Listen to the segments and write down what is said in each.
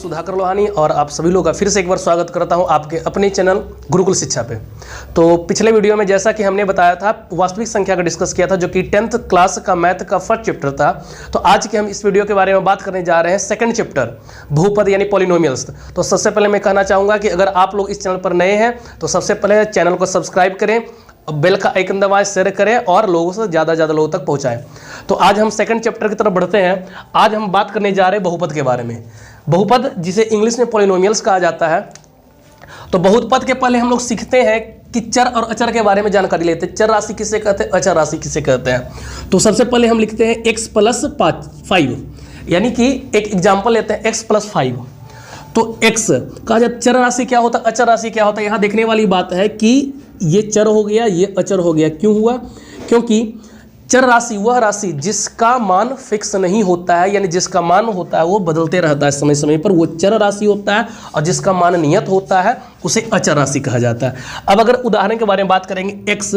सुधाकर लोहानी और आप सभी लोग का फिर से एक बार स्वागत करता हूं आपके अपने चैनल गुरुकुल शिक्षा पे। तो पिछले वीडियो में जैसा कि हमने बताया था वास्तविक संख्या का डिस्कस किया था जो कि 10th क्लास का मैथ का फर्स्ट चैप्टर था। तो आज के हम इस वीडियो के बारे में बात करने जा रहे हैं सेकंड चैप्टर बहुपद यानी पॉलिनोमियल्स। तो सबसे पहले मैं कहना चाहूँगा कि अगर आप लोग इस चैनल पर नए हैं तो सबसे पहले चैनल को सब्सक्राइब करें, बेल का आइकन दबाएं, शेयर करें और लोगों से ज़्यादा लोगों तक पहुंचाएं। तो आज हम सेकंड चैप्टर की तरफ बढ़ते हैं। आज हम बात करने जा रहे हैं बहुपद के बारे में। बहुपद जिसे इंग्लिश में पॉलिनोमियल्स कहा जाता है। तो बहुपद के पहले हम लोग सीखते हैं कि चर और अचर के बारे में जानकारी लेते हैं। चर राशि किसे कहते हैं, अचर राशि किसे कहते हैं। तो सबसे पहले हम लिखते हैं x + 5, यानी कि एक एग्जाम्पल लेते हैं x + 5। तो x कहा जाए चर राशि क्या होता है, अचर राशि क्या होता है। यहाँ देखने वाली बात है कि ये चर हो गया, ये अचर हो गया। क्यों हुआ? क्योंकि चर राशि वह राशि जिसका मान फिक्स नहीं होता है, यानी जिसका मान होता है वो बदलते रहता है समय समय पर, वो चर राशि होता है। और जिसका मान नियत होता है उसे अचर राशि कहा जाता है। अब अगर उदाहरण के बारे में बात करेंगे, x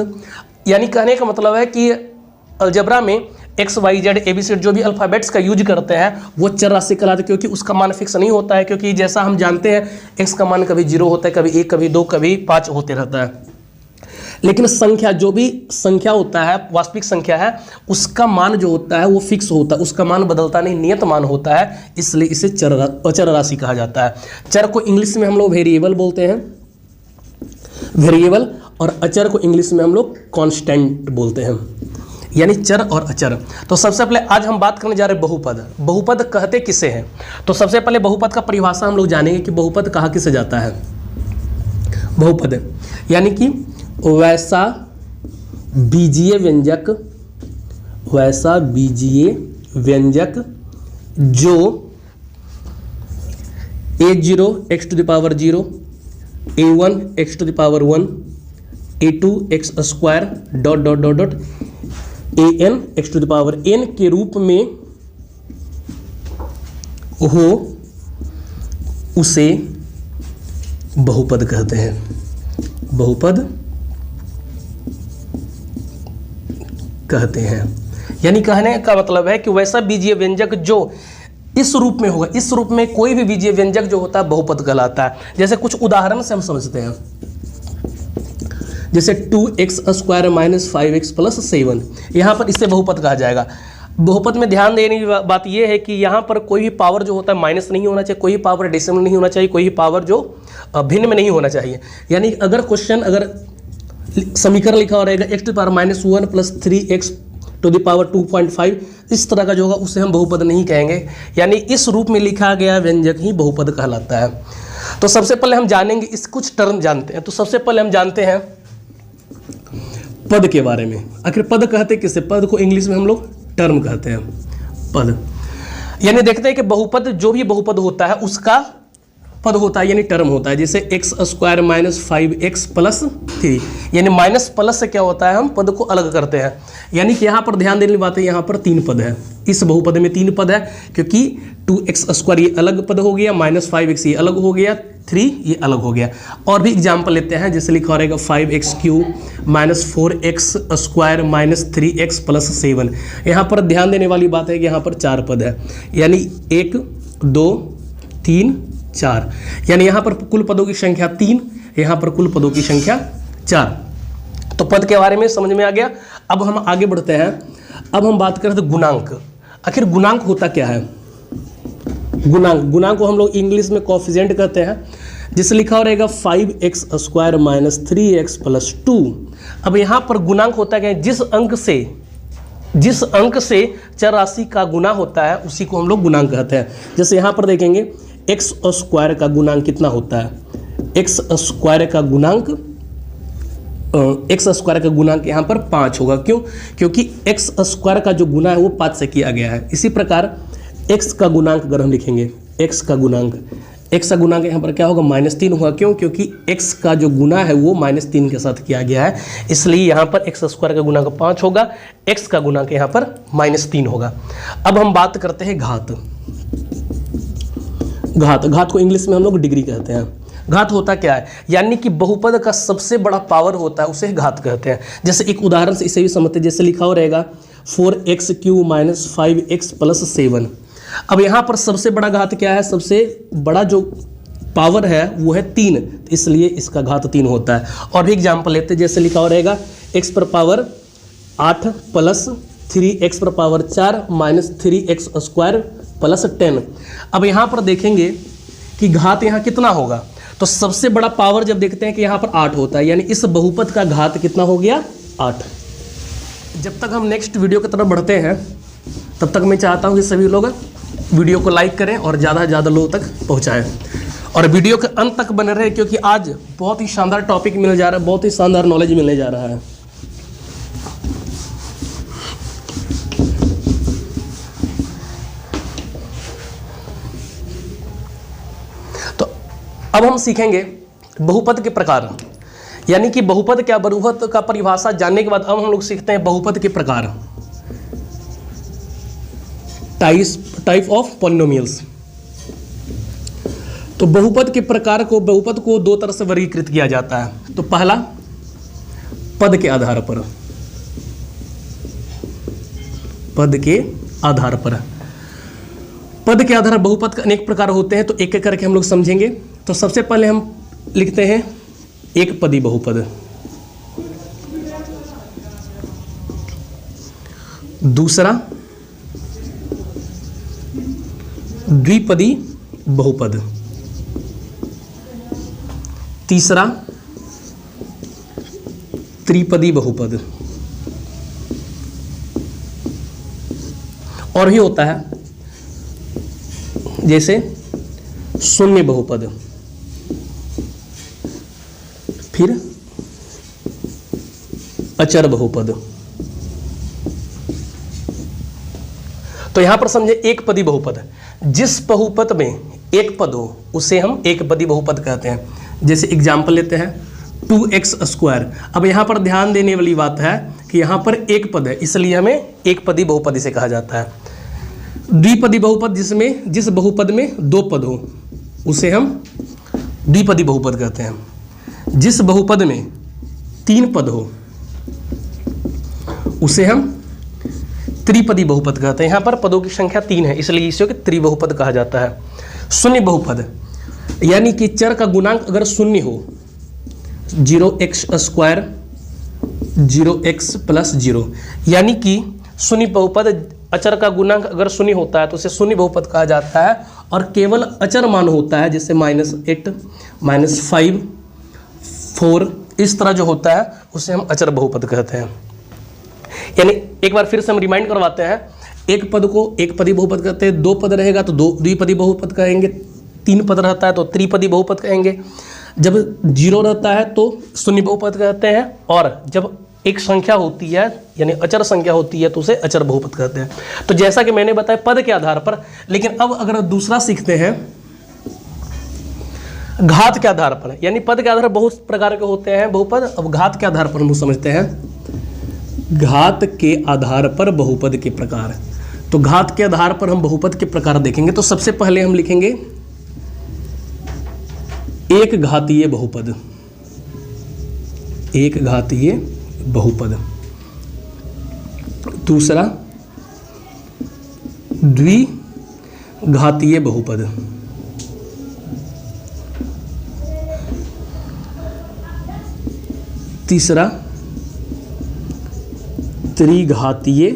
यानी कहने का मतलब है कि अलजेब्रा में एक्स वाई जेड एबीसी जो भी अल्फ़ाबेट्स का यूज करते हैं वो चर राशि कहलाते हैं, क्योंकि उसका मान फिक्स नहीं होता है। क्योंकि जैसा हम जानते हैं एक्स का मान कभी 0 होता है, कभी 1, कभी 2, कभी 5 होते रहता है। लेकिन संख्या जो भी संख्या होता है, वास्तविक संख्या है, उसका मान जो होता है वो फिक्स होता है, उसका मान बदलता नहीं, नियत मान होता है। इसलिए इसे अचर राशि कहा जाता है। चर को इंग्लिश में हम लोग वेरिएबल बोलते हैं, वेरिएबल, और अचर को इंग्लिश में हम लोग कांस्टेंट बोलते हैं, यानी चर और अचर। तो सबसे पहले आज हम बात करने जा रहे हैं बहुपद। बहुपद कहते किसे हैं? तो सबसे पहले बहुपद का परिभाषा हम लोग जानेंगे कि बहुपद कहा किसे जाता है। बहुपद यानी कि वैसा बीजीय व्यंजक, वैसा बीजीय व्यंजक जो a0 x⁻0, a1 x⁻1, a2 x² ... an x⁻n के रूप में हो, उसे बहुपद कहते हैं। बहुपद कहते हैं, यानी कहने का मतलब है कि वैसा बीजीय व्यंजक जो इस रूप में होगा, इस रूप में कोई भी बीजीय व्यंजक जो होता है बहुपद कहलाता है। जैसे कुछ उदाहरण से हम समझते हैं, जैसे 2x² - 5x + 7, यहाँ पर इससे बहुपद कहा जाएगा। बहुपद में ध्यान देने की बात यह है कि यहाँ पर कोई भी पावर जो होता है माइनस नहीं होना चाहिए, कोई पावर डेसिमल नहीं होना चाहिए, कोई पावर जो भिन्न में नहीं होना चाहिए। यानी अगर क्वेश्चन, अगर समीकरण लिखा हो रहेगा x⁻−1 + 3x⁻2.5, इस तरह का जो होगा उसे हम बहुपद नहीं कहेंगे। यानी इस रूप में लिखा गया व्यंजक ही बहुपद कहलाता है। तो सबसे पहले हम जानेंगे, इस कुछ टर्म जानते हैं। तो सबसे पहले हम जानते हैं पद के बारे में। आखिर पद कहते किसे? पद को इंग्लिश में हम लोग टर्म कहते हैं, पद। यानी देखते हैं कि बहुपद, जो भी बहुपद होता है उसका पद होता है, यानी टर्म होता है। जैसे x² - 5x + 3, यानी माइनस प्लस से क्या होता है, हम पद को अलग करते हैं। यानी कि यहाँ पर ध्यान देने की बात है, यहाँ पर 3 पद है, इस बहुपद में 3 पद है, क्योंकि 2x² ये अलग पद हो गया, -5x ये अलग हो गया, 3 ये अलग हो गया। और भी एग्जाम्पल लेते हैं, जैसे लिखा रहेगा 5x³ - 4x² - 3x + 7। यहाँ पर ध्यान देने वाली बात है कि यहाँ पर 4 पद है, यानी 1, 2, 3, 4, यानी यहाँ पर कुल पदों की संख्या 3, यहाँ पर कुल पदों की संख्या 4। तो पद के बारे में समझ में आ गया। अब हम आगे बढ़ते हैं। अब हम बात करते हैं गुणांक। आखिर गुणांक होता क्या है? गुणांक को हम लोग इंग्लिश में कोएफिशिएंट कहते हैं। जिससे लिखा हो रहेगा 5x² - 3x + 2। अब यहाँ पर गुणांक होता है जिस अंक से चर राशि का गुना होता है उसी को हम लोग गुणांक कहते हैं। जैसे यहाँ पर देखेंगे x² का गुणांक कितना होता है? x² का गुणांक यहाँ पर 5 होगा। क्यों? क्योंकि x² का जो गुना है वो 5 से किया गया है। इसी प्रकार x का गुणांक अगर हम लिखेंगे, x का गुणांक यहाँ पर क्या होगा? -3 होगा। क्यों? क्योंकि x का जो गुना है वो -3 के साथ किया गया है, इसलिए यहाँ पर x² का गुणांक 5 होगा, x का गुणांक यहाँ पर -3 होगा। अब हम बात करते हैं घात को इंग्लिश में हम लोग डिग्री कहते हैं। घात होता क्या है? यानी कि बहुपद का सबसे बड़ा पावर होता है, उसे घात कहते हैं। जैसे एक उदाहरण से इसे भी समझते हैं, जैसे लिखा हो रहेगा 4x³ - 5x + 7। अब यहाँ पर सबसे बड़ा घात क्या है, सबसे बड़ा जो पावर है वो है 3, तो इसलिए इसका घात 3 होता है। और भी एग्जाम्पल लेते हैं, जैसे लिखा हो रहेगा x पर पावर 8 प्लस 3x पर power 4 minus 3x square plus 10। अब यहाँ पर देखेंगे कि घात यहाँ कितना होगा, तो सबसे बड़ा पावर जब देखते हैं कि यहाँ पर 8 होता है, यानी इस बहुपद का घात कितना हो गया, 8। जब तक हम नेक्स्ट वीडियो की तरफ बढ़ते हैं तब तक मैं चाहता हूँ कि सभी लोग वीडियो को लाइक करें और ज़्यादा से ज़्यादा लोगों तक पहुँचाएँ और वीडियो के अंत तक बने रहे, क्योंकि आज बहुत ही शानदार टॉपिक मिलने जा रहा है, बहुत ही शानदार नॉलेज मिलने जा रहा है। तो अब हम सीखेंगे बहुपद के प्रकार, यानी कि बहुपद क्या, बहुपद का परिभाषा जानने के बाद अब हम लोग सीखते हैं बहुपद के प्रकार, टाइप ऑफ पॉलिनोमियल्स। तो बहुपद के प्रकार को, बहुपद को दो तरह से वर्गीकृत किया जाता है। तो पहला पद के आधार पर, पद के आधार पर, पद के आधार बहुपद के अनेक प्रकार होते हैं, तो एक एक करके हम लोग समझेंगे। तो सबसे पहले हम लिखते हैं एक पदी बहुपद, दूसरा द्विपदी बहुपद, तीसरा त्रिपदी बहुपद, और भी होता है जैसे शून्य बहुपद, फिर अचर बहुपद। तो यहां पर समझे एक पदी बहुपद, जिस बहुपद में एक पद हो उसे हम एक पदी बहुपद कहते हैं। जैसे एग्जाम्पल लेते हैं 2x स्क्वायर। अब यहाँ पर ध्यान देने वाली बात है कि यहाँ पर एक पद है, इसलिए हमें एक पदी बहुपद इसे कहा जाता है। द्विपदी बहुपद, जिसमें जिस बहुपद में दो पद हो उसे हम द्विपदी बहुपद कहते हैं। जिस बहुपद में 3 पद हो उसे हम त्रिपदी बहुपद कहते हैं। यहाँ पर पदों की संख्या 3 है, इसलिए इसे त्रिबहुपद कहा जाता है। शून्य बहुपद, यानी कि चर का गुणांक अगर शून्य हो, 0x स्क्वायर 0x प्लस 0, यानी कि शून्य बहुपद, अचर का गुणांक अगर शून्य होता है तो उसे शून्य बहुपद कहा जाता है। और केवल अचर मान होता है, जैसे -8 -5 4, इस तरह जो होता है उसे हम अचर बहुपद कहते हैं। यानी एक बार फिर से हम रिमाइंड करवाते हैं, एक पद को एक पदी बहुपद कहते हैं, 2 पद रहेगा तो द्विपदी बहुपद कहेंगे, 3 पद रहता है तो त्रिपदी बहुपद कहेंगे, जब 0 रहता है तो शून्य बहुपद कहते हैं, और जब एक संख्या होती है यानी अचर संख्या होती है तो उसे अचर बहुपद कहते हैं। तो जैसा कि मैंने बताया पद के आधार पर, लेकिन अब अगर दूसरा सीखते हैं घात के आधार पर, यानी पद के आधार पर बहुत प्रकार के होते हैं बहुपद, अब घात के आधार पर हम समझते हैं घात के आधार पर बहुपद के प्रकार। तो घात के आधार पर हम बहुपद के प्रकार देखेंगे। तो सबसे पहले हम लिखेंगे एक घातीय बहुपद, एक घातीय बहुपद, दूसरा द्विघातीय बहुपद, तीसरा त्रिघातीय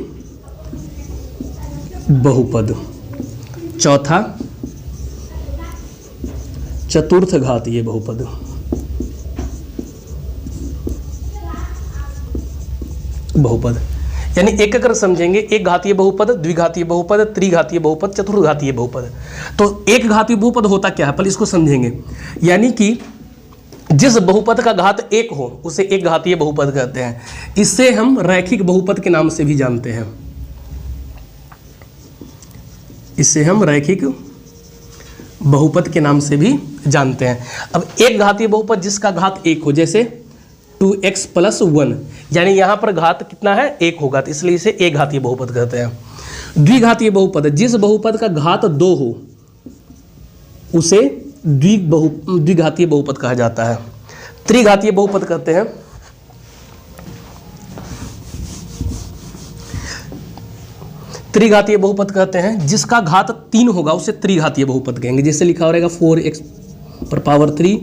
बहुपद, चौथा चतुर्थ घातीय बहुपद। यानी एक एक समझेंगे, एक घातीय बहुपद, द्विघातीय बहुपद, त्रिघातीय बहुपद, चतुर्घातीय बहुपद। तो एक घातीय बहुपद होता क्या है, पहले इसको समझेंगे। यानी कि जिस बहुपद का घात 1 हो उसे एक घातीय बहुपद कहते हैं। इसे हम रैखिक बहुपद के नाम से भी जानते हैं, इसे हम रैखिक बहुपद के नाम से भी जानते हैं। अब एक घातीय बहुपद जिसका घात 1 हो, जैसे 2x प्लस 1, यानी यहाँ पर घात कितना है, 1 होगा, तो इसलिए इसे एक घातीय बहुपद कहते हैं। द्विघातीय बहुपद, जिस बहुपद का घात 2 हो उसे द्विघातीय बहुपद कहा जाता है। त्रिघातीय बहुपद कहते हैं त्रिघातीय बहुपद कहते हैं जिसका घात 3 होगा उसे त्रिघातीय बहुपद कहेंगे। जैसे लिखा हो रहेगा 4x पर पावर 3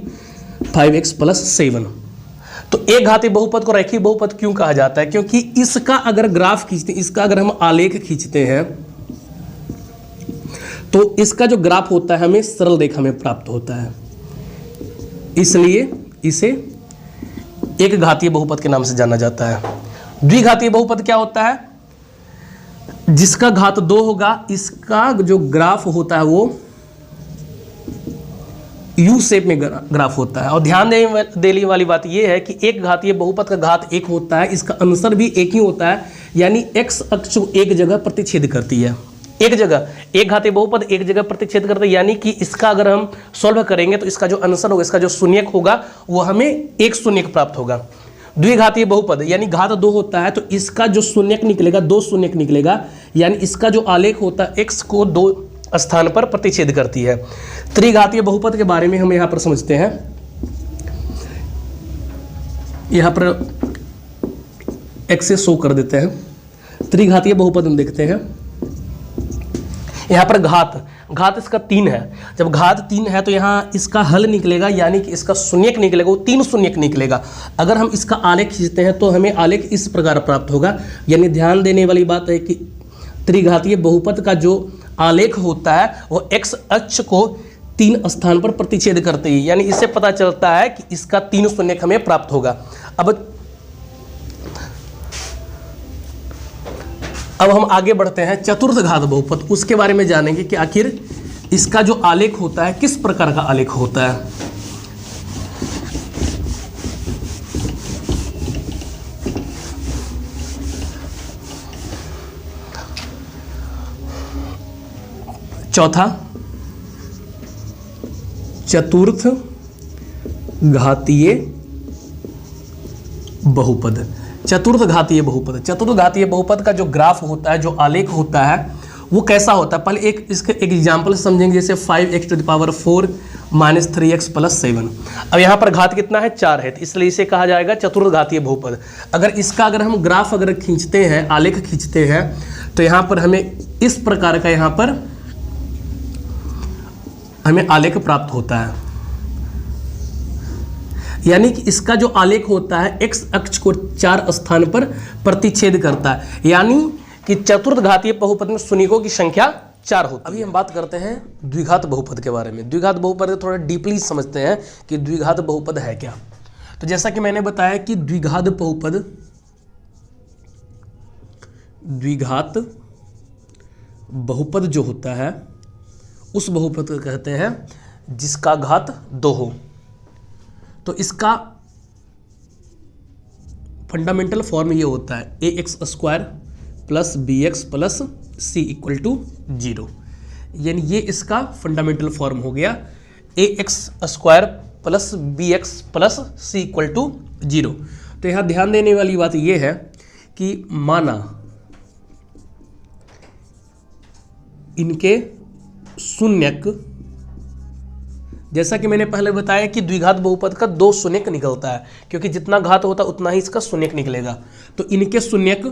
5x प्लस 7। तो एक घातीय बहुपद को रैखिक बहुपद क्यों कहा जाता है? क्योंकि इसका अगर ग्राफ खींचते, इसका अगर हम आलेख खींचते हैं तो इसका जो ग्राफ होता है हमें सरल रेखा में प्राप्त होता है, इसलिए इसे एक घातीय बहुपद के नाम से जाना जाता है। द्विघातीय बहुपद क्या होता है? जिसका घात 2 होगा, इसका जो ग्राफ होता है वो यू शेप में ग्राफ होता है। और ध्यान देने वाली बात यह है कि एक घातीय बहुपद का घात 1 होता है, इसका अनुसर भी एक ही होता है, यानी x अक्ष को एक जगह प्रतिच्छेद करती है। एक जगह, एक घातीय बहुपद एक जगह प्रतिच्छेद करता है, यानी कि इसका अगर हम सॉल्व करेंगे तो इसका जो अनुसर होगा, इसका जो शून्यक होगा वो हमें एक शून्यक प्राप्त होगा। द्विघातीय बहुपद यानी घात 2 होता है तो इसका जो शून्यक निकलेगा 2 शून्यक निकलेगा, यानी इसका जो आलेख होता है x को 2 स्थान पर प्रतिच्छेद करती है। त्रिघातीय बहुपद के बारे में हम यहां पर समझते हैं। यहां पर x से शो कर देते हैं। त्रिघातीय बहुपद हम देखते हैं। यहां पर घात इसका 3 है। जब घात 3 है तो यहाँ इसका हल निकलेगा, यानी कि इसका शून्यक निकलेगा, वो 3 शून्यक निकलेगा। अगर हम इसका आलेख खींचते हैं तो हमें आलेख इस प्रकार प्राप्त होगा। यानी ध्यान देने वाली बात है कि त्रिघातीय बहुपद का जो आलेख होता है वो x अक्ष को 3 स्थान पर प्रतिच्छेद करते ही, यानी इससे पता चलता है कि इसका 3 शून्यक हमें प्राप्त होगा। अब हम आगे बढ़ते हैं चतुर्थ घात बहुपद, उसके बारे में जानेंगे कि आखिर इसका जो आलेख होता है किस प्रकार का आलेख होता है। चौथा चतुर्थ घातीय बहुपद। चतुर्थ घातीय बहुपद, चतुर्थ घातीय बहुपद का जो ग्राफ होता है, जो आलेख होता है वो कैसा होता है? पहले एक इसके एक एग्जाम्पल समझेंगे। जैसे 5x to the power 4 minus 3x plus 7। अब यहाँ पर घात कितना है? 4 है, तो इसलिए इसे कहा जाएगा चतुर्थ घातीय बहुपद। अगर हम ग्राफ खींचते हैं, आलेख खींचते हैं, तो यहाँ पर हमें इस प्रकार का यहाँ पर हमें आलेख प्राप्त होता है। यानी कि इसका जो आलेख होता है x अक्ष को 4 स्थान पर प्रतिच्छेद करता है, यानी कि चतुर्थ घातीय बहुपद में शून्यकों की संख्या 4 होती है। अभी हम बात करते हैं द्विघात बहुपद के बारे में। द्विघात बहुपद थोड़ा डीपली समझते हैं कि द्विघात बहुपद है क्या। तो जैसा कि मैंने बताया कि द्विघात बहुपद जो होता है उस बहुपद को कहते हैं जिसका घात 2 हो। तो इसका फंडामेंटल फॉर्म ये होता है ax² plus bx plus c equal to 0। यानी ये इसका फंडामेंटल फॉर्म हो गया, ax² plus bx plus c equal to 0। तो यहाँ ध्यान देने वाली बात ये है कि माना इनके शून्यक, जैसा कि मैंने पहले बताया कि द्विघात बहुपद का 2 शून्यक निकलता है, क्योंकि जितना घात होता है उतना ही इसका शून्यक निकलेगा। तो इनके शून्यक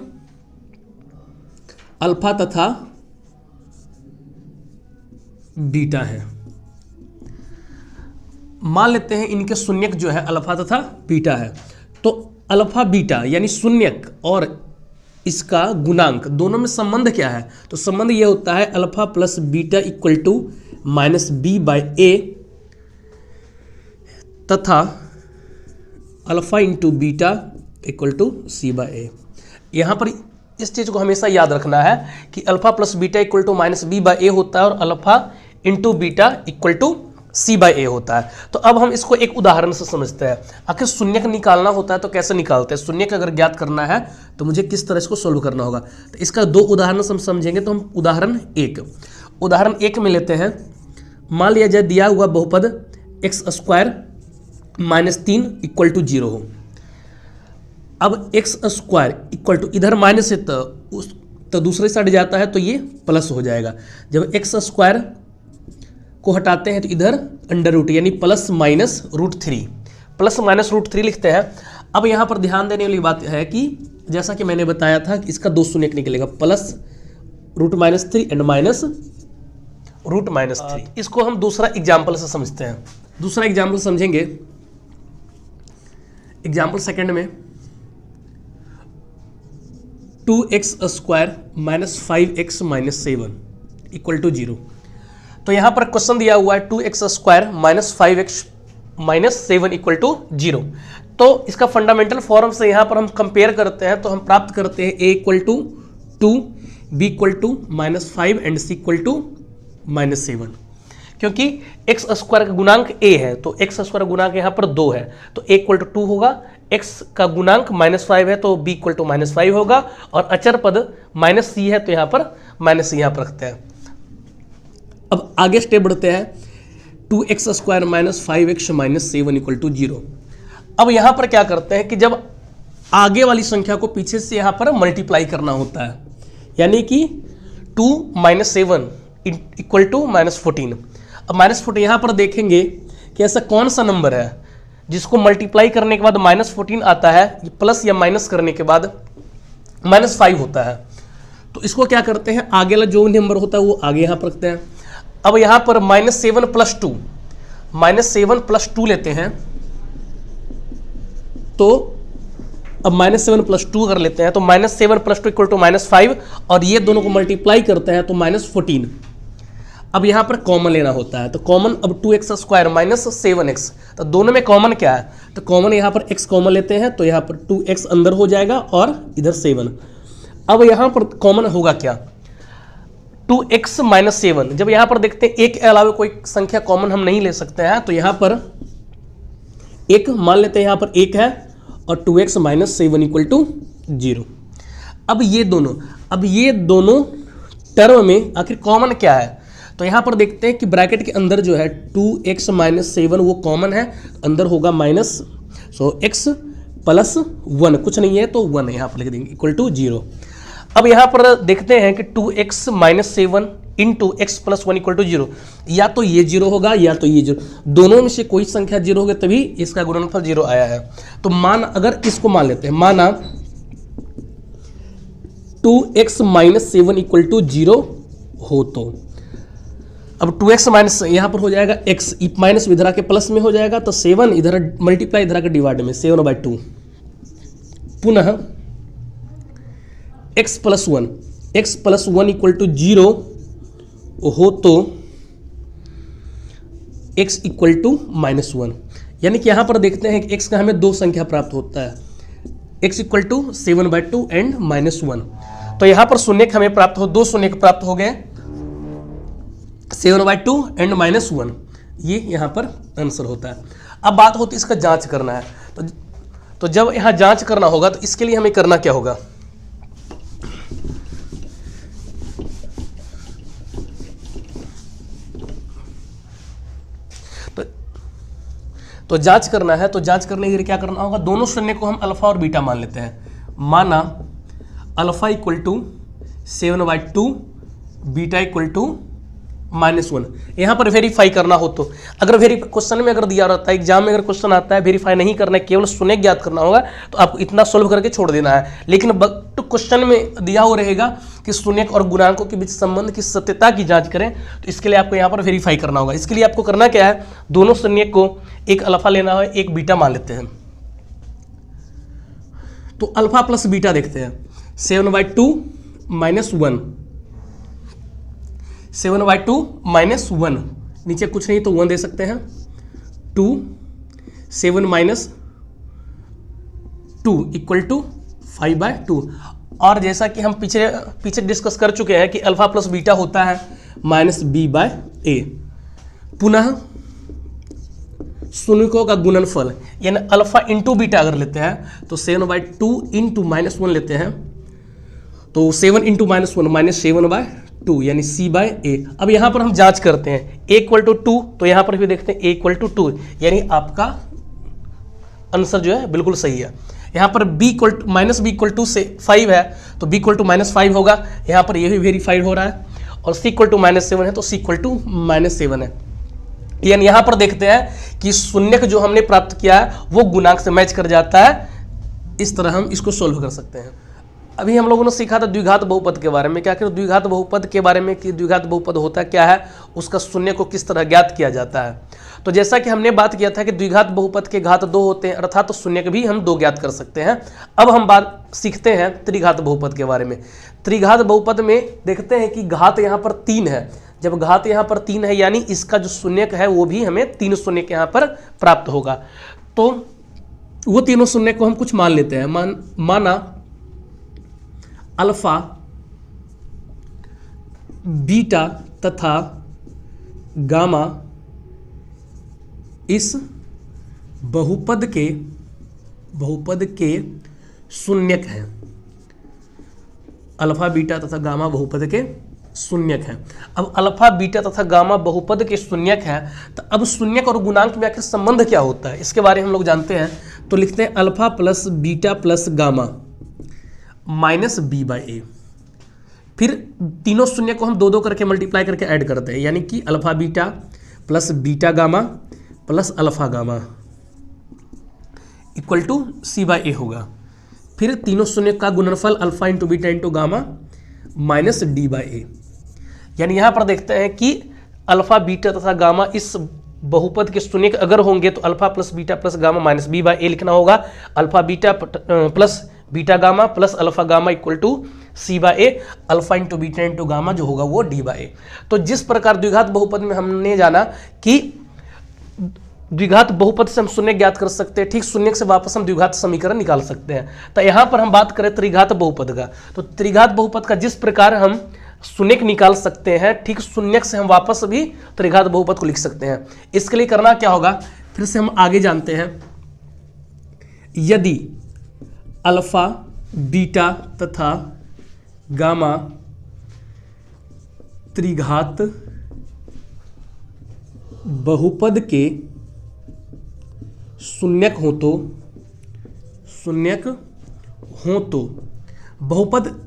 अल्फा तथा बीटा है। मान लेते हैं इनके शून्यक जो है अल्फा तथा बीटा है। तो अल्फा बीटा यानी शून्यक और इसका गुणांक दोनों में संबंध क्या है? तो संबंध यह होता है alpha plus beta equal to minus B by A तथा alpha into beta equal to C by A. यहाँ पर इस चीज़ को हमेशा याद रखना है कि alpha plus beta equal to minus B by A होता है और alpha into beta equal to C by A होता है। तो अब हम इसको एक उदाहरण से समझते हैं। आखिर शून्यक निकालना होता है तो कैसे निकालते हैं? शून्यक अगर ज्ञात करना है तो मुझे किस तरह इसको सोल्व करना होगा। तो इसका 2 उदाहरण हम समझेंगे। तो हम उदाहरण एक में लेते हैं। मान लिया जाए दिया हुआ बहुपद x² माइनस 3 इक्वल टू 0 हो। अब x² इक्वल टू इधर माइनस है तो दूसरे साइड जाता है तो ये प्लस हो जाएगा। जब x² को हटाते हैं तो इधर अंडर रूट यानी प्लस माइनस √3 लिखते हैं। अब यहाँ पर ध्यान देने वाली बात है कि जैसा कि मैंने बताया था कि इसका 2 शून्यक निकलेगा, प्लस √-3 एंड माइनस √-3। इसको हम दूसरा एग्जाम्पल से समझते हैं। दूसरा एग्जाम्पल समझेंगे, एग्जाम्पल सेकंड में 2x² - 5x - 7 = 0। तो यहां पर क्वेश्चन दिया हुआ है 2x² - 5x - 7 = 0। तो इसका फंडामेंटल फॉर्म से यहां पर हम कंपेयर करते हैं तो हम प्राप्त करते हैं a = 2, b = -5 एंड c = -7। क्योंकि x² का गुणांक a है तो x² का गुणांक यहाँ पर 2 है तो a = 2 होगा, x का गुणांक -5 है तो b = -5 होगा, और अचर पद -c है तो यहाँ पर -c यहाँ पर रखते हैं। अब आगे स्टेप बढ़ते हैं, 2x² - 5x - 7 = 0। अब यहाँ पर क्या करते हैं कि जब आगे वाली संख्या को पीछे से यहाँ पर मल्टीप्लाई करना होता है, यानी कि 2 - 7 = -14। अब -14 यहाँ पर देखेंगे कि ऐसा कौन सा नंबर है जिसको मल्टीप्लाई करने के बाद -14 आता है, प्लस या माइनस करने के बाद -5 होता है। तो इसको क्या करते हैं, आगे वाला जो नंबर होता है वो आगे यहाँ पर रखते हैं। अब यहाँ पर -7 + 2 लेते हैं, तो अब -7 + 2 कर लेते हैं तो -7 + 2 = -5, और ये दोनों को मल्टीप्लाई करते हैं तो -14। अब यहाँ पर कॉमन लेना होता है, तो कॉमन अब 2x² - 7x, तो दोनों में कॉमन क्या है, तो कॉमन यहाँ पर x कॉमन लेते हैं तो यहाँ पर 2x अंदर हो जाएगा और इधर 7। अब यहाँ पर कॉमन होगा क्या, 2x - 7। जब यहाँ पर देखते हैं एक के अलावा कोई संख्या कॉमन हम नहीं ले सकते हैं, तो यहाँ पर एक मान लेते हैं, यहाँ पर 1 है और 2x - 7 = 0। अब ये दोनों टर्म में आखिर कॉमन क्या है, तो यहाँ पर देखते हैं कि ब्रैकेट के अंदर जो है 2x - 7 वो कॉमन है, अंदर होगा x + 1 कुछ नहीं है तो 1 यहाँ पर लिख देंगे = 0। अब यहाँ पर देखते हैं कि 2x - 7 × x + 1 = 0, या तो ये 0 होगा या तो ये 0, दोनों में से कोई संख्या 0 होगी तभी इसका गुणनफल 0 आया है। तो अगर इसको मान लेते हैं, माना 2x - 7 = 0 हो तो अब 2x माइनस यहाँ पर हो जाएगा x, माइनस इधर आके प्लस में हो जाएगा तो 7 इधर मल्टीप्लाई इधर आके डिवाइड में 7/2, पुनः x + 1 = 0 हो तो x = -1, यानी कि यहाँ पर देखते हैं कि x का हमें 2 संख्या प्राप्त होता है, x = 7/2 एंड -1। तो यहाँ पर शून्य हमें प्राप्त हो, 2 शून्य प्राप्त हो गए, 7/2 एंड -1, ये यहाँ पर आंसर होता है। अब बात होती है इसका जांच करना है, तो जब यहाँ जांच करना होगा तो इसके लिए हमें करना क्या होगा, तो जांच करना है, तो जांच करने के लिए क्या करना होगा, दोनों शून्य को हम अल्फा और बीटा मान लेते हैं। माना अल्फा = 7/2, बीटा = -1। यहाँ पर वेरीफाई करना हो तो अगर क्वेश्चन में अगर दिया रहता है, एग्जाम में अगर क्वेश्चन आता है वेरीफाई नहीं करना है, केवल शून्य ज्ञात करना होगा, तो आपको इतना सोल्व करके छोड़ देना है। लेकिन तो क्वेश्चन में दिया हुआ रहेगा कि शून्य और गुणांकों के बीच संबंध की सत्यता की जांच करें, तो इसके लिए आपको यहाँ पर वेरीफाई करना होगा। इसके लिए आपको करना क्या है, दोनों शून्य को एक अल्फा लेना है, एक बीटा मान लेते हैं। तो अल्फा प्लस बीटा देखते हैं, 7/2 -1, 7/2 -1, नीचे कुछ नहीं तो 1 दे सकते हैं, 2 7 - 2 = 5/2। और जैसा कि हम पीछे डिस्कस कर चुके हैं कि अल्फा प्लस बीटा होता है -b/a। पुनः शून्यकों का गुणनफल यानी अल्फा इंटू बीटा अगर लेते हैं तो 7/2 × -1 लेते हैं, तो 7 × -1 -7/2 यानी c/a। अब यहाँ पर हम जांच करते हैं, a = 2, तो यहाँ पर भी देखते हैं a = 2, यानी आपका आंसर जो है बिल्कुल सही है। यहाँ पर b = से 5 है तो b = -5 होगा, यहाँ पर ये भी वेरीफाइड हो रहा है, और c = -7 है तो c = -7 है। यानी यहाँ पर देखते हैं कि शून्य जो हमने प्राप्त किया है वो गुणांक से मैच कर जाता है। इस तरह हम इसको सोल्व कर सकते हैं। अभी हम लोगों ने सीखा था द्विघात बहुपद के बारे में। क्या कि द्विघात बहुपद के बारे में कि द्विघात बहुपद होता क्या है, उसका शून्य को किस तरह ज्ञात किया जाता है। तो जैसा कि हमने बात किया था कि द्विघात बहुपद के घात 2 होते हैं, अर्थात तो शून्य भी हम 2 ज्ञात कर सकते हैं। अब हम बात सीखते हैं त्रिघात बहुपद के बारे में। त्रिघात बहुपद में देखते हैं कि घात यहाँ पर 3 है। जब घात यहाँ पर 3 है यानी इसका जो शून्यक है वो भी हमें 3 शून्यक यहाँ पर प्राप्त होगा। तो वो तीनों शून्य को हम कुछ मान लेते हैं। माना अल्फा, बीटा तथा गामा इस बहुपद के शून्यक हैं। अल्फा, बीटा तथा गामा बहुपद के शून्यक हैं। अब अल्फा, बीटा तथा गामा बहुपद के शून्यक हैं, तो अब शून्यक और गुणांक में आखिर संबंध क्या होता है इसके बारे में हम लोग जानते हैं। तो लिखते हैं alpha plus beta plus gamma minus B by A. फिर तीनों शून्य को हम 2 2 करके मल्टीप्लाई करके ऐड करते हैं, यानी कि alpha beta plus beta gamma plus alpha gamma equal to C by A होगा। फिर तीनों शून्य का गुणनफल alpha into beta into gamma minus D by A. यानी यहाँ पर देखते हैं कि अल्फा, बीटा तथा गामा इस बहुपद के शून्यक अगर होंगे तो alpha plus beta plus gamma minus B by A लिखना होगा। Alpha beta plus beta gamma plus alpha gamma equal to C by A. Alpha into beta into gamma जो होगा वो डी बाई ए। तो जिस प्रकार द्विघात बहुपद में हमने जाना कि द्विघात बहुपद से हम शून्य ज्ञात कर सकते हैं, ठीक शून्य से वापस हम द्विघात समीकरण निकाल सकते हैं। तो यहाँ पर हम बात करें त्रिघात बहुपद का, तो त्रिघात बहुपद का जिस प्रकार हम शून्यक निकाल सकते हैं, ठीक शून्यक से हम वापस भी त्रिघात बहुपद को लिख सकते हैं। इसके लिए करना क्या होगा, फिर से हम आगे जानते हैं। यदि अल्फा, बीटा तथा गामा त्रिघात बहुपद के शून्यक हो तो बहुपद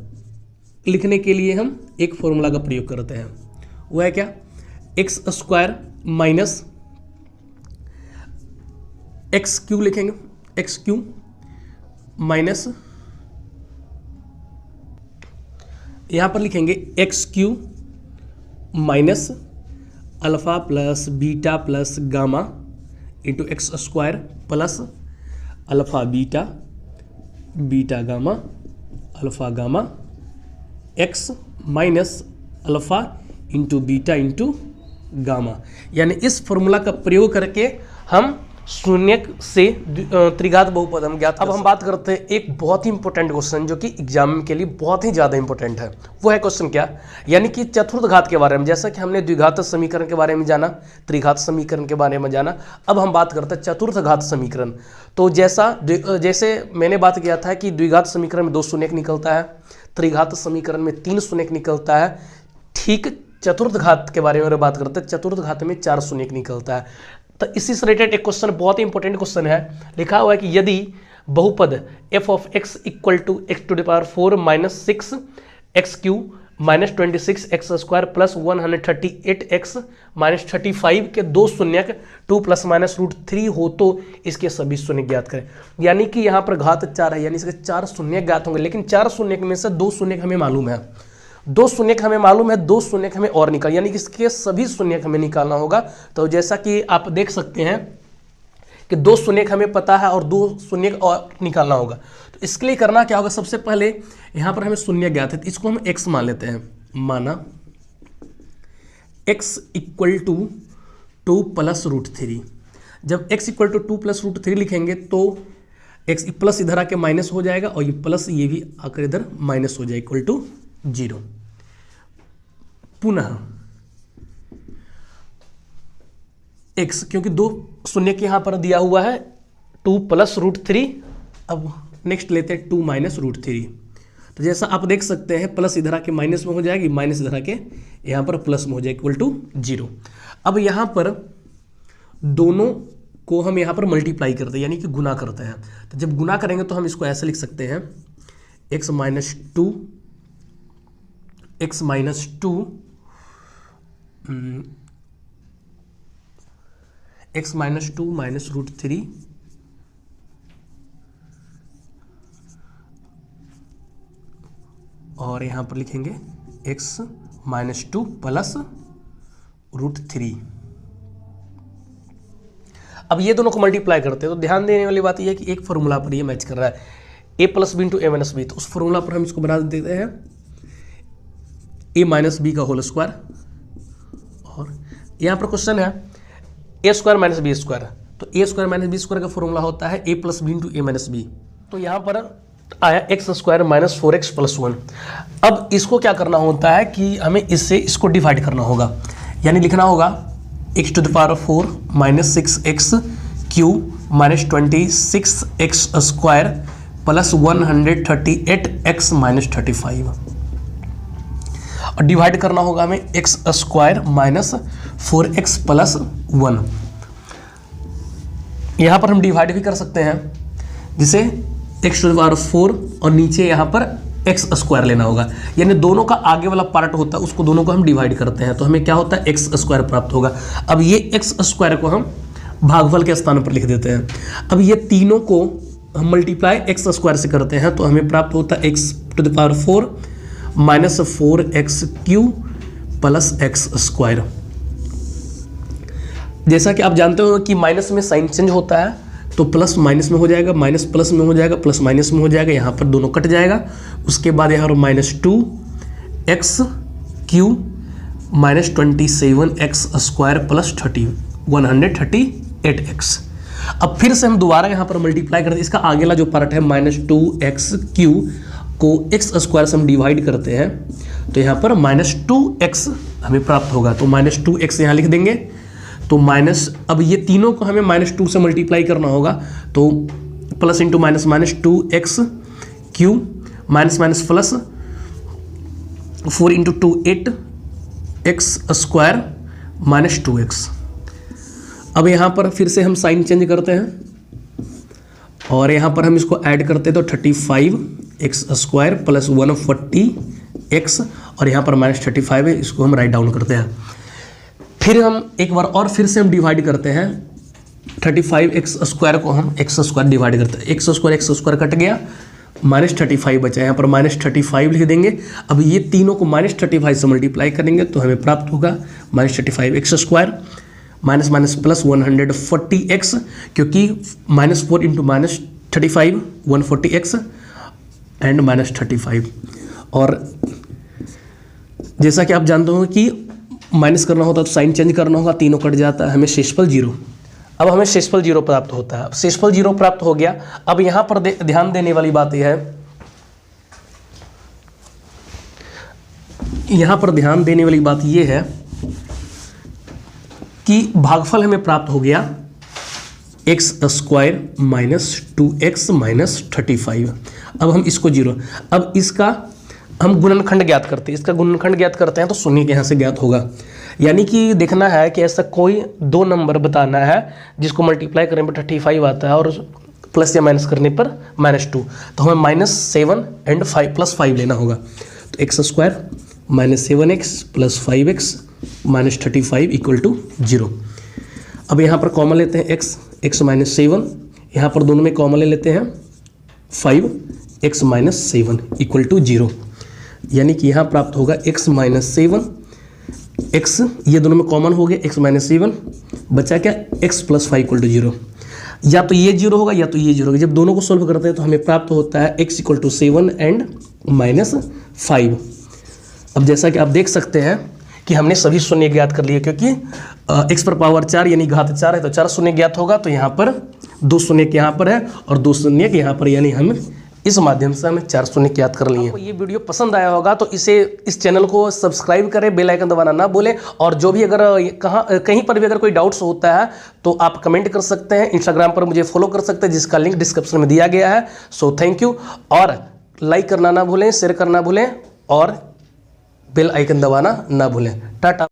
लिखने के लिए हम एक फॉर्मूला का प्रयोग करते हैं। वो है क्या, x square minus x Q लिखेंगे, एक्स क्यू माइनस यहां पर लिखेंगे x cube minus alpha plus beta plus gamma into x square plus alpha beta beta gamma alpha gamma x minus alpha into beta into gamma. यानी इस formula का प्रयोग करके हम शून्यक से त्रिघात बहुपद हम ज्ञात। अब हम बात करते हैं एक बहुत ही इंपॉर्टेंट क्वेश्चन जो कि एग्जाम के लिए बहुत ही ज़्यादा इंपॉर्टेंट है। वो है क्वेश्चन क्या, यानी कि चतुर्थ घात के बारे में। जैसा कि हमने द्विघात समीकरण के बारे में जाना, त्रिघात समीकरण के बारे में जाना, अब हम बात करते हैं चतुर्थ घात समीकरण। तो जैसे मैंने बात किया था कि द्विघात समीकरण में 2 शून्यक निकलता है, त्रिघात समीकरण में 3 शून्यक निकलता है, ठीक चतुर्थ घात के बारे में बात करते हैं, चतुर्थ घात में 4 शून्यक निकलता है। तो इसी से रिलेटेड एक क्वेश्चन, बहुत ही इंपॉर्टेंट क्वेश्चन है। लिखा हुआ है कि यदि बहुपद f of x equal to X to the power 4 minus 6 X cube minus 26 X square plus 138 X minus 35 के 2 शून्यक 2 प्लस माइनस रूट 3 हो तो इसके सभी शून्य ज्ञात करें। यानी कि यहाँ पर घात 4 है, यानी इसके 4 शून्य ज्ञात होंगे, लेकिन 4 शून्य में से 2 शून्य हमें मालूम है, 2 शून्य हमें मालूम है, 2 शून्य हमें और निकाल, यानी कि इसके सभी शून्य हमें निकालना होगा। तो जैसा कि आप देख सकते हैं कि 2 शून्य हमें पता है और 2 शून्य और निकालना होगा। तो इसके लिए करना क्या होगा, सबसे पहले यहाँ पर हमें शून्य ज्ञात है, तो इसको हम x मान लेते हैं। माना x equal to 2 plus root 3। जब x equal to 2 plus root 3 लिखेंगे तो x प्लस इधर आके माइनस हो जाएगा और ये प्लस ये भी आकर इधर माइनस हो जाएगा, इक्वल टू 0। पुनः x, क्योंकि 2 शून्य के यहाँ पर दिया हुआ है 2 प्लस रूट 3। अब नेक्स्ट लेते हैं 2 माइनस रूट 3। तो जैसा आप देख सकते हैं प्लस इधर आके माइनस में हो जाएगी, माइनस इधर आके यहाँ पर प्लस में हो जाएगी, इक्वल टू 0। अब यहाँ पर दोनों को हम यहाँ पर मल्टीप्लाई करते हैं, यानी कि गुना करते हैं। तो जब गुना करेंगे तो हम इसको ऐसे लिख सकते हैं x minus 2 x minus 2 x minus 2 minus root 3 - और यहाँ पर लिखेंगे x -2 प्लस √3। अब ये दोनों को मल्टीप्लाई करते हैं तो ध्यान देने वाली बात यह है कि एक फॉर्मूला पर ये मैच कर रहा है, a + b × a - b। तो उस फॉर्मूला पर हम इसको बना देते हैं a - b का होल स्क्वायर। और यहाँ पर क्वेश्चन है a² - b²। तो a² - b² का फॉर्मूला होता है a + b × a - b। तो यहाँ पर आया x² - 4x + 1। अब इसको क्या करना होता है कि हमें इसको डिवाइड करना होगा, यानी लिखना होगा x⁴ - 6x³ - 26x² + 138x - 35। और डिवाइड करना होगा हमें x² - 4x + 1। यहाँ पर हम डिवाइड भी कर सकते हैं, जिसे x⁴ और नीचे यहाँ पर x² लेना होगा, यानी दोनों का आगे वाला पार्ट होता है उसको दोनों को हम डिवाइड करते हैं तो हमें क्या होता है x² प्राप्त होगा। अब ये x² को हम भागफल के स्थान पर लिख देते हैं। अब ये तीनों को हम मल्टीप्लाई x² से करते हैं तो हमें प्राप्त होता है x⁴ - 4x³ + x²। जैसा कि आप जानते हो कि माइनस में साइन चेंज होता है तो प्लस माइनस में हो जाएगा, माइनस प्लस में हो जाएगा, प्लस माइनस में हो जाएगा, यहाँ पर दोनों कट जाएगा। उसके बाद यहाँ पर -2x³ -27x² + 138x। अब फिर से हम दोबारा यहाँ पर मल्टीप्लाई करते हैं, इसका आगेला जो पार्ट है -2x³ को x² से हम डिवाइड करते हैं तो यहाँ पर -2x हमें प्राप्त होगा। तो -2x यहाँ लिख देंगे। तो अब ये तीनों को हमें -2 से मल्टीप्लाई करना होगा तो plus into minus -2x³ plus 4 × 2 8x² -2x। अब यहाँ पर फिर से हम साइन चेंज करते हैं और यहाँ पर हम इसको ऐड करते हैं तो 35x² + 140x और यहाँ पर -35 है, इसको हम राइट डाउन करते हैं। फिर हम एक बार और फिर से हम डिवाइड करते हैं 35x² को हम x² डिवाइड करते हैं, x² कट गया, -35 बचा, यहाँ पर -35 लिख देंगे। अब ये तीनों को -35 से मल्टीप्लाई करेंगे तो हमें प्राप्त होगा -35x² माइनस प्लस 140x, क्योंकि -4 × -35 140x एंड -35। और जैसा कि आप जानते हो कि माइनस करना होता है तो साइन चेंज करना होगा, तीनों कट जाता है, हमें शेषफल 0। अब हमें शेषफल 0 प्राप्त होता है। अब शेषफल 0 प्राप्त हो गया। अब यहाँ पर ध्यान देने वाली बात यह है, यहाँ पर ध्यान देने वाली बात यह है कि भागफल हमें प्राप्त हो गया x² - 2x - 35। अब हम इसको 0, अब इसका हम गुणनखंड ज्ञात करते हैं, इसका गुणनखंड ज्ञात करते हैं तो शून्य के यहाँ से ज्ञात होगा। यानी कि देखना है कि ऐसा कोई दो नंबर बताना है जिसको मल्टीप्लाई करने पर 35 आता है और प्लस या माइनस करने पर -2, तो हमें -7 एंड 5 + 5 लेना होगा। तो x² - 7x + 5x - 35 = 0। अब यहाँ पर कॉमन लेते हैं x - 7, यहाँ पर दोनों में कॉमन ले लेते हैं 5x - 7 = 0। यानी कि यहाँ प्राप्त होगा x - 7 x, ये दोनों में कॉमन हो गया, x - 7 बचा क्या x + 5 = 0। या तो ये 0 होगा या तो ये 0 होगा। जब दोनों को सोल्व करते हैं तो हमें प्राप्त होता है x = 7 एंड -5। अब जैसा कि आप देख सकते हैं कि हमने सभी शून्य ज्ञात कर लिए, क्योंकि x⁴ यानी घात 4 है तो 4 शून्य ज्ञात होगा। तो यहाँ पर 2 शून्य यहाँ पर है और 2 शून्य यहाँ पर, यानी हम इस माध्यम से हमें 4 शून्य ज्ञात कर लिए। ये वीडियो पसंद आया होगा तो इस चैनल को सब्सक्राइब करें, बेल आइकन दबाना ना भूलें। और जो भी अगर कहीं पर भी अगर कोई डाउट्स होता है तो आप कमेंट कर सकते हैं। इंस्टाग्राम पर मुझे फॉलो कर सकते हैं, जिसका लिंक डिस्क्रिप्शन में दिया गया है। So thank you. और लाइक करना ना भूलें, शेयर करना भूलें और बेल आइकन दबाना ना भूलें। टाटा।